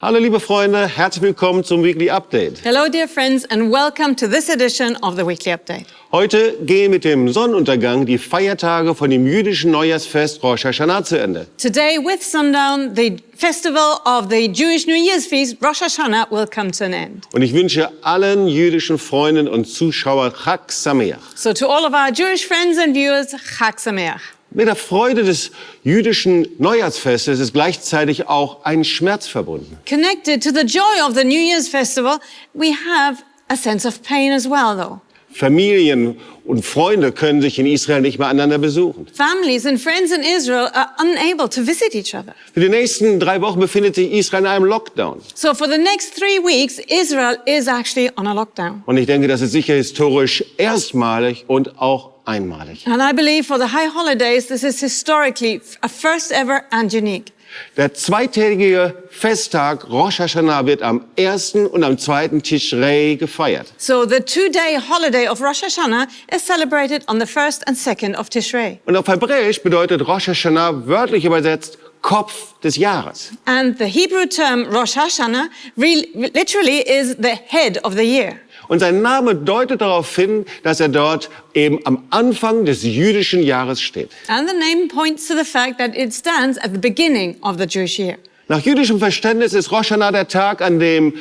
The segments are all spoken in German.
Hallo liebe Freunde, herzlich willkommen zum Weekly Update. Hello dear friends and welcome to this edition of the Weekly Update. Heute gehen mit dem Sonnenuntergang die Feiertage von dem jüdischen Neujahrsfest Rosch Haschana zu Ende. Today with sundown, the festival of the Jewish New Year's feast, Rosh Haschana, will come to an end. Und ich wünsche allen jüdischen Freunden und Zuschauern Chag Sameach. So to all of our Jewish friends and viewers, Chag Sameach. Mit der Freude des jüdischen Neujahrsfestes ist gleichzeitig auch ein Schmerz verbunden. Connected to the joy of the New Year's festival, we have a sense of pain as well though. Familien und Freunde können sich in Israel nicht mehr einander besuchen. Families and friends in Israel are unable to visit each other. Für die nächsten 3 Wochen befindet sich Israel in einem Lockdown. So for the next 3 weeks, Israel is actually on a lockdown. Und ich denke, das ist sicher historisch erstmalig und auch einmalig. And I believe for the high holidays, this is historically a first ever and unique. Der zweitägige Festtag Rosch Haschana wird am 1. und am 2. Tishrei gefeiert. So the 2-day holiday of Rosh Hashanah is celebrated on the 1st and 2nd of Tishrei. Und auf Hebräisch bedeutet Rosch Haschana wörtlich übersetzt Kopf des Jahres. And the Hebrew term Rosh Hashanah literally is the head of the year. Und sein Name deutet darauf hin, dass er dort eben am Anfang des jüdischen Jahres steht. And the name points to the fact that it stands at the beginning of the Jewish year. Nach jüdischem Verständnis ist Rosh Haschana der Tag, an dem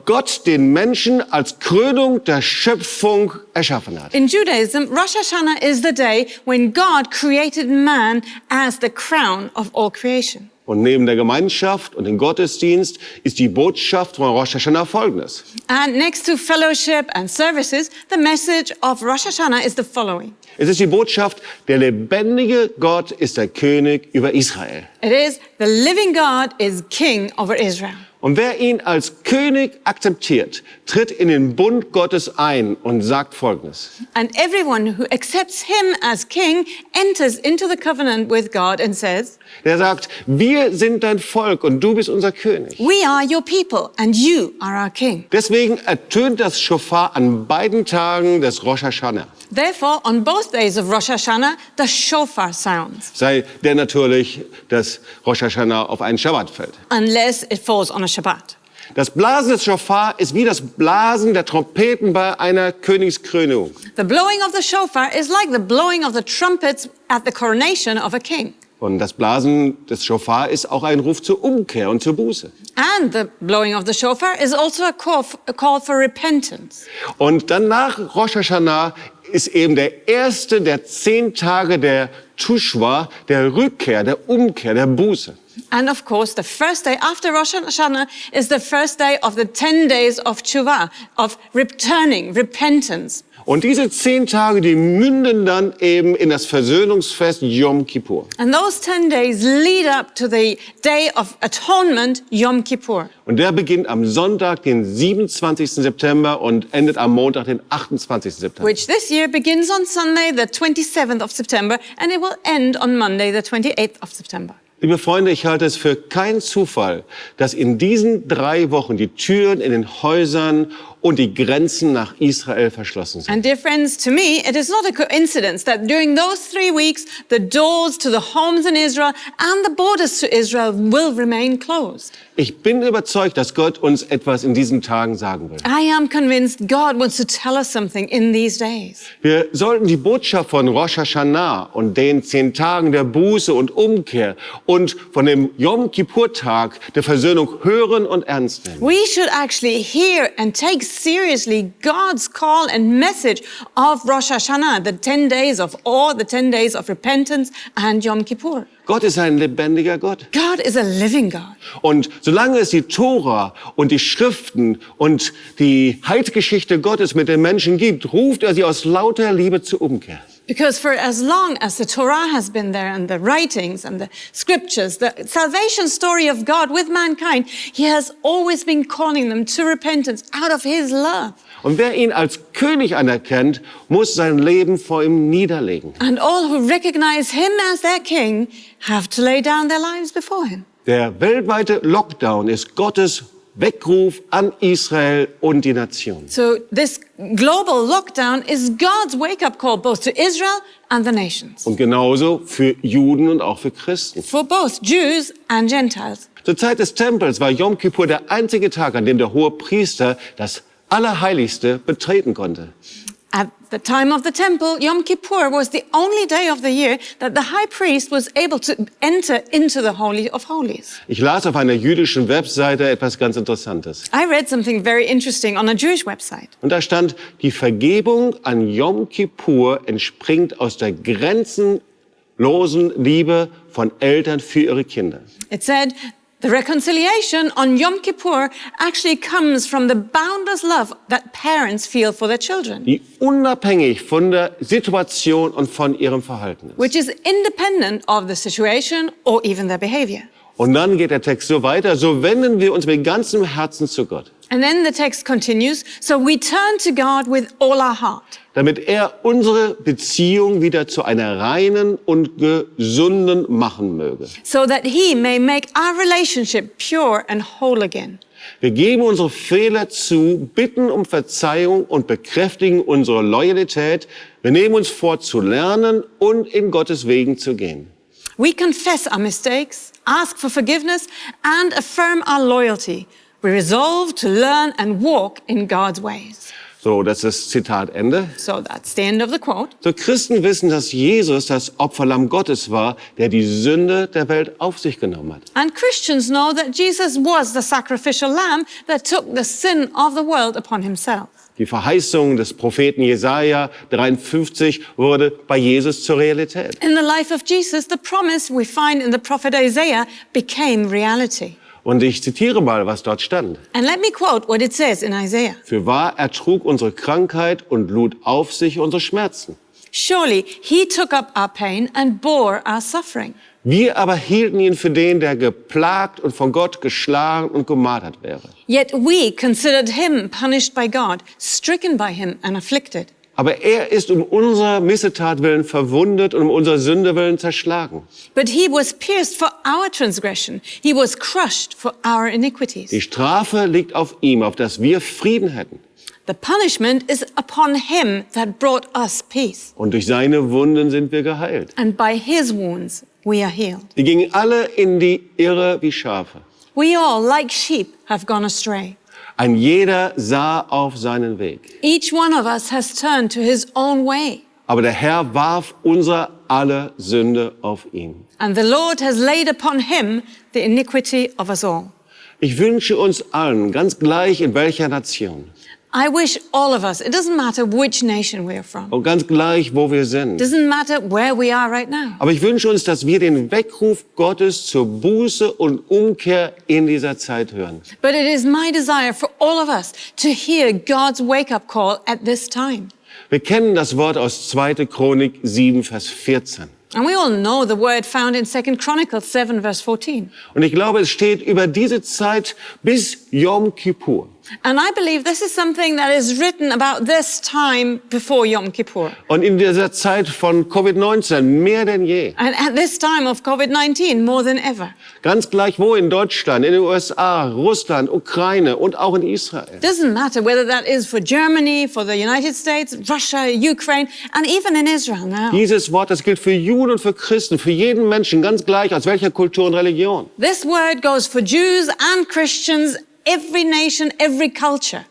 Gott den Menschen als Krönung der Schöpfung erschaffen hat. In Judaism, Rosh Hashanah is the day when God created man as the crown of all creation. Und neben der Gemeinschaft und dem Gottesdienst ist die Botschaft von Rosh Haschana folgendes. And next to fellowship and services, the message of Rosh Hashanah is the following. Es ist die Botschaft, der lebendige Gott ist der König über Israel. It is, the living God is king over Israel. Und wer ihn als König akzeptiert, tritt in den Bund Gottes ein und sagt Folgendes. And everyone who accepts him as king enters into the covenant with God and says, Der sagt, wir sind dein Volk und du bist unser König. we are your people and you are our king. Deswegen ertönt das Schofar an beiden Tagen des Rosh Haschana. Therefore, on both days of Rosh Hashanah, the shofar sounds, Sei der natürlich, dass Rosh Haschana auf einen Schabbat fällt. unless it falls on a Shabbat. Das Blasen des Schofar ist wie das Blasen der Trompeten bei einer Königskrönung. The blowing of the shofar is like the blowing of the trumpets at the coronation of a king. Und das Blasen des Schofar ist auch ein Ruf zur Umkehr und zur Buße. And the blowing of the shofar is also a call for repentance. Und dann nach Rosh Haschana ist eben der erste der 10 Tage der Tushwa, der Rückkehr, der Umkehr, der Buße. And of course, the first day after Rosh Hashanah is the first day of the 10 days of Tshuva, of returning, repentance. Und diese 10 Tage, die münden dann eben in das Versöhnungsfest Jom Kippur. And those 10 days lead up to the day of atonement, Jom Kippur. Und der beginnt am Sonntag, den 27. September und endet am Montag, den 28. September. Which this year begins on Sunday, the 27th of September, and it will end on Monday, the 28th of September. Liebe Freunde, ich halte es für keinen Zufall, dass in diesen 3 Wochen die Türen in den Häusern und die Grenzen nach Israel verschlossen sind. And dear friends, to me, it is not a coincidence that during those 3 weeks, the doors to the homes in Israel and the borders to Israel will remain closed. Ich bin überzeugt, dass Gott uns etwas in diesen Tagen sagen will. I am convinced God wants to tell us something in these days. Wir sollten die Botschaft von Rosh Haschana und den 10 Tagen der Buße und Umkehr und von dem Jom Kippur Tag der Versöhnung hören und ernst nehmen. We should actually hear and take seriously God's call and message of Rosh Hashanah, the 10 days of awe, the 10 days of repentance and Yom Kippur. Gott ist ein lebendiger Gott. God is a living God. Und solange es die Tora und die Schriften und die Heilsgeschichte Gottes mit den Menschen gibt, ruft er sie aus lauter Liebe zur Umkehr. Because for as long as the Torah has been there and the writings and the scriptures, the salvation story of God with mankind, he has always been calling them to repentance out of his love. Und wer ihn als König anerkennt, muss sein Leben vor ihm niederlegen. And all who recognize him as their king have to lay down their lives before him. Der weltweite Lockdown ist Gottes Weckruf an Israel und die Nation. So this global lockdown is God's wake-up call both to Israel and the nations. Und genauso für Juden und auch für Christen. For both Jews and Gentiles. Zur Zeit des Tempels war Jom Kippur der einzige Tag, an dem der hohe Priester das Allerheiligste betreten konnte. At the time of the temple, Yom Kippur was the only day of the year that the high priest was able to enter into the Holy of Holies. Ich las auf einer jüdischen Webseite etwas ganz Interessantes. I read something very interesting on a Jewish website. Und da stand, die Vergebung an Jom Kippur entspringt aus der grenzenlosen Liebe von Eltern für ihre Kinder. It said, the reconciliation on Yom Kippur actually comes from the boundless love that parents feel for their children, Die unabhängig von der Situation und von ihrem Verhalten ist. which is independent of the situation or even their behavior. Und dann geht der Text so weiter, so wenden wir uns mit ganzem Herzen zu Gott, And then the text continues, so we turn to God with all our heart, damit er unsere Beziehung wieder zu einer reinen und gesunden machen möge. so that he may make our relationship pure and whole again. Wir geben unsere Fehler zu, bitten um Verzeihung und bekräftigen unsere Loyalität. Wir nehmen uns vor, zu lernen und in Gottes Wegen zu gehen. We confess our mistakes, ask for forgiveness, and affirm our loyalty. We resolve to learn and walk in God's ways. So, das ist Zitatende. So that's the end of the quote. So, Christen wissen, dass Jesus das Opferlamm Gottes war, der die Sünde der Welt auf sich genommen hat. And Christians know that Jesus was the sacrificial lamb that took the sin of the world upon himself. Die Verheißung des Propheten Jesaja 53 wurde bei Jesus zur Realität. In the life of Jesus, the promise we find in the prophet Isaiah became reality. Und ich zitiere mal, was dort stand. And let me quote what it says in Isaiah. Für wahr, er trug unsere Krankheit und lud auf sich unsere Schmerzen. Surely he took up our pain and bore our suffering. Wir aber hielten ihn für den, der geplagt und von Gott geschlagen und gemartert wäre. Yet we considered him punished by God, stricken by him and afflicted. Aber er ist um unserer Missetat willen verwundet und um unserer Sünde willen zerschlagen. But he was pierced for our transgression. He was crushed for our iniquities. Die Strafe liegt auf ihm, auf dass wir Frieden hätten. The punishment is upon him that brought us peace. Und durch seine Wunden sind wir geheilt. And by his wounds we are healed. Wir gingen alle in die Irre wie Schafe. We all, like sheep, have gone astray. Ein jeder sah auf seinen Weg. Each one of us has turned to his own way. Aber der Herr warf unsere aller Sünde auf ihn. And the Lord has laid upon him the iniquity of us all. Ich wünsche uns allen, ganz gleich in welcher Nation, I wish all of us, it doesn't matter which nation we are from. und ganz gleich, wo wir sind. Doesn't matter where we are right now. Aber ich wünsche uns, dass wir den Weckruf Gottes zur Buße und Umkehr in dieser Zeit hören. But it is my desire for all of us to hear God's wake-up call at this time. Wir kennen das Wort aus 2. Chronik 7, Vers 14. And we all know the word found in 2 Chronicles 7, verse 14. Und ich glaube, es steht über diese Zeit bis Jom Kippur. And I believe this is something that is written about this time before Yom Kippur. Und in dieser Zeit von Covid-19 mehr denn je. And at this time of COVID-19, more than ever. Ganz gleich wo, in Deutschland, in den USA, Russland, Ukraine und auch in Israel. Doesn't matter whether that is for Germany, for the United States, Russia, Ukraine, and even in Israel now. Dieses Wort, das gilt für Juden und für Christen, für jeden Menschen, ganz gleich aus welcher Kultur und Religion. This word goes for Jews and Christians, every nation, every culture.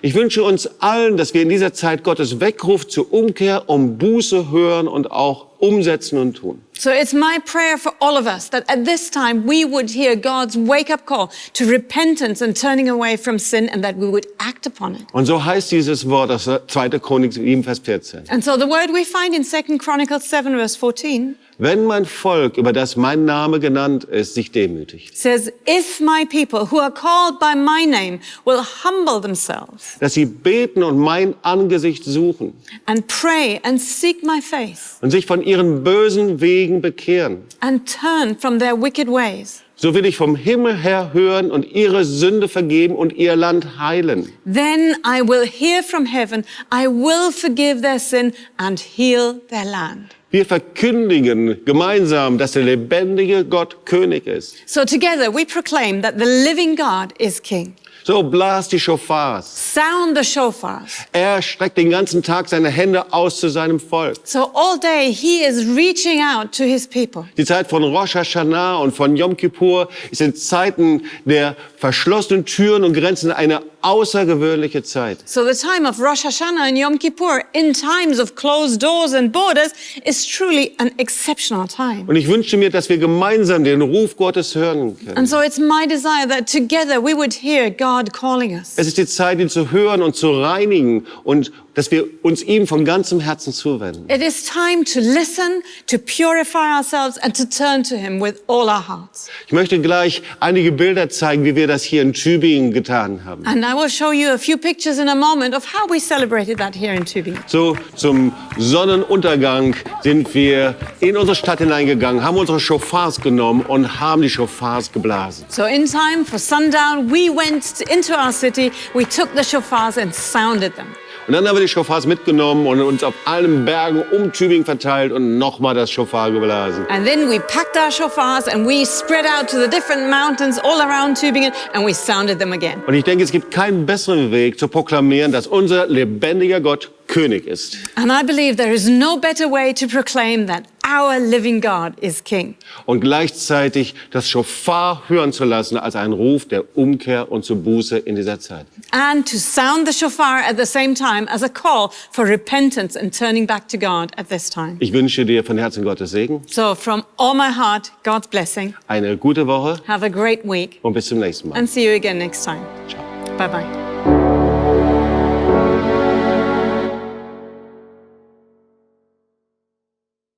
Ich wünsche uns allen, dass wir in dieser Zeit Gottes Weckruf zur Umkehr um Buße hören und auch umsetzen und tun. So it's my prayer for all of us that at this time we would hear God's wake-up call to repentance and turning away from sin and that we would act upon it. Und so heißt dieses Wort aus 2. Chronik 7, Vers 14. And so the word we find in 2 Chronicles 7, verse 14 Wenn mein Volk, über das mein Name genannt ist, sich demütigt, says, if my people who are called by my name will humble themselves dass sie beten und mein Angesicht suchen and pray and seek my face und sich von ihren bösen Wegen bekehren, and turn from their wicked ways, so will ich vom Himmel her hören und ihre Sünde vergeben und ihr Land heilen. then I will hear from heaven, I will forgive their sin and heal their land. Wir verkündigen gemeinsam, dass der lebendige Gott König ist. So together we proclaim that the living God is King. So blast die Schofars. Sound the shofars. Er streckt den ganzen Tag seine Hände aus zu seinem Volk. So all day he is reaching out to his people. Die Zeit von Rosch Haschana und von Jom Kippur ist in Zeiten der verschlossenen Türen und Grenzen eine außergewöhnliche Zeit. So the time of Rosh Hashanah and Yom Kippur in times of closed doors and borders is truly an exceptional time. Und ich wünsche mir, dass wir gemeinsam den Ruf Gottes hören können. And so it's my desire that together we would hear God calling us. Es ist die Zeit, ihn zu hören und zu reinigen und dass wir uns ihm von ganzem Herzen zuwenden. It is time to listen, to purify ourselves and to turn to him with all our hearts. Ich möchte gleich einige Bilder zeigen, wie wir das hier in Tübingen getan haben. And I will show you a few pictures in a moment of how we celebrated that here in Tübingen. So zum Sonnenuntergang sind wir in unsere Stadt hineingegangen, haben unsere Schofars genommen und haben die Schofars geblasen. So in time for sundown, we went into our city, we took the shofars and sounded them. Und dann haben wir die Schofars mitgenommen und uns auf allen Bergen um Tübingen verteilt und nochmal das Schofar geblasen. And then we packed our shofars and we spread out to the different mountains all around Tübingen and we sounded them again. Und ich denke, es gibt keinen besseren Weg zu proklamieren, dass unser lebendiger Gott König ist. And I believe there is no better way to proclaim that our living God is King. Und gleichzeitig das Schofar hören zu lassen als einen Ruf der Umkehr und zur Buße in dieser Zeit. And to sound the shofar at the same time as a call for repentance and turning back to God at this time. Ich wünsche dir von Herzen Gottes Segen, So from all my heart, God's blessing. eine gute Woche Have a great week und bis zum nächsten Mal. and see you again next time. Ciao. Bye-bye.